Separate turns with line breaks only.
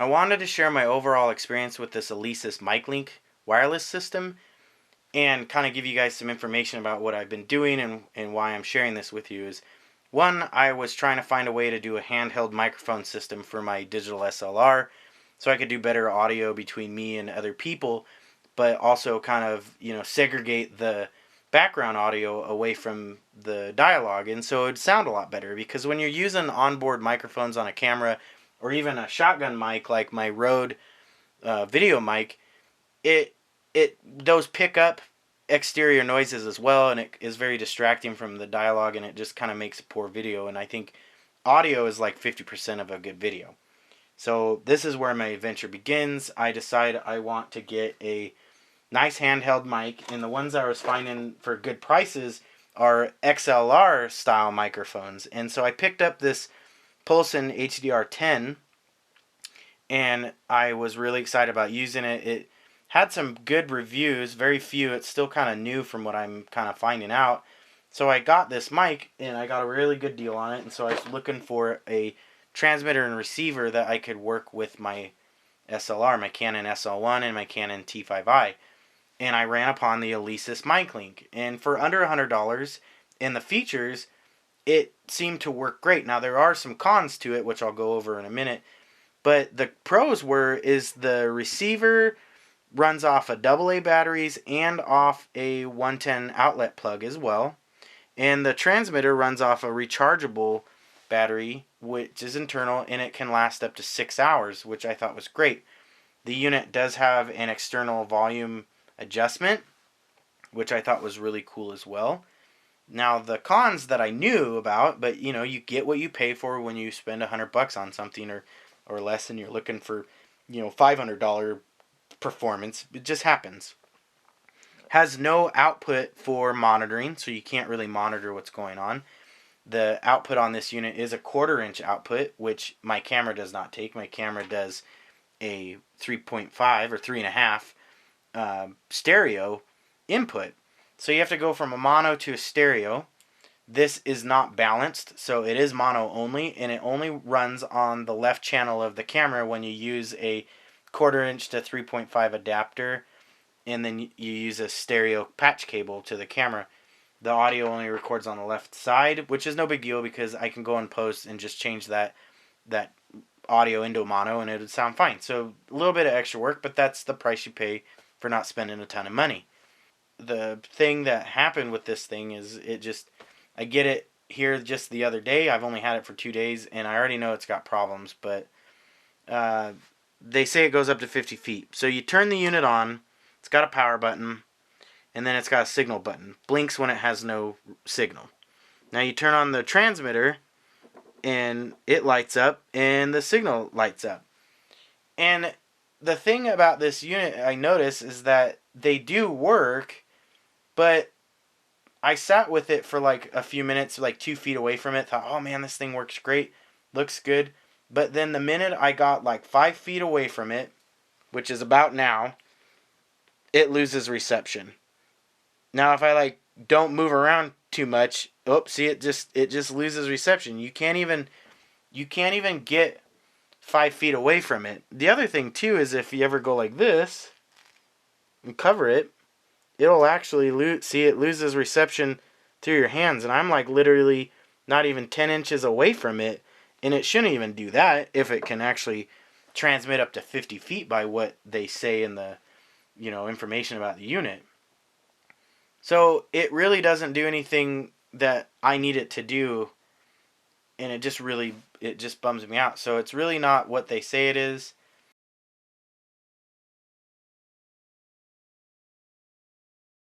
I wanted to share my overall experience with this Alesis MicLink wireless system and kind of give you guys some information about what I've been doing and why I'm sharing this with you. Is one, I was trying to find a way to do a handheld microphone system for my digital SLR so I could do better audio between me and other people, but also kind of, segregate the background audio away from the dialogue, and so it'd sound a lot better. Because when you're using onboard microphones on a camera or even a shotgun mic like my Rode video mic, it those pick up exterior noises as well, and it is very distracting from the dialogue, and it just kind of makes a poor video. And I think audio is like 50% of a good video. So this is where my adventure begins. I decide I want to get a nice handheld mic, and the ones I was finding for good prices are XLR style microphones. And so I picked up this Pulson HDR10, and I was really excited about using it. It had some good reviews, very few. It's still kind of new from what I'm kind of finding out. So I got this mic, and I got a really good deal on it. And so I was looking for a transmitter and receiver that I could work with my SLR, my Canon SL1 and my Canon T5i. And I ran upon the Alesis MicLink. And for under $100 in the features, it seemed to work great. Now there are some cons to it, which I'll go over in a minute. But the pros is the receiver runs off of AA batteries and off a 110 outlet plug as well. And the transmitter runs off a rechargeable battery, which is internal, and it can last up to 6 hours, which I thought was great. The unit does have an external volume adjustment, which I thought was really cool as well. Now the cons that I knew about, but you get what you pay for when you spend $100 on something or less, and you're looking for $500 performance. It just happens. Has no output for monitoring, so you can't really monitor what's going on. The output on this unit is a 1/4 inch output, which my camera does not take. My camera does a 3.5 or 3.5 stereo input. So you have to go from a mono to a stereo. This is not balanced, so it is mono only, and it only runs on the left channel of the camera when you use a 1/4 inch to 3.5 adapter, and then you use a stereo patch cable to the camera. The audio only records on the left side, which is no big deal because I can go in post and just change that audio into mono and it would sound fine. So a little bit of extra work, but that's the price you pay for not spending a ton of money. The thing that happened with this thing is I get it here just the other day. I've only had it for 2 days, and I already know it's got problems, but they say it goes up to 50 feet. So you turn the unit on, it's got a power button, and then it's got a signal button. Blinks when it has no signal. Now you turn on the transmitter, and it lights up, and the signal lights up. And the thing about this unit I notice is that they do work, but I sat with it for like a few minutes, like 2 feet away from it, thought, oh man, this thing works great, looks good. But then the minute I got like 5 feet away from it, which is about now, it loses reception. Now if I don't move around too much, see, it just loses reception. You can't even get 5 feet away from it. The other thing too is if you ever go like this and cover it, it'll actually it loses reception through your hands, and I'm like literally not even 10 inches away from it, and it shouldn't even do that if it can actually transmit up to 50 feet by what they say in the information about the unit. So it really doesn't do anything that I need it to do, and it just bums me out. So it's really not what they say it is.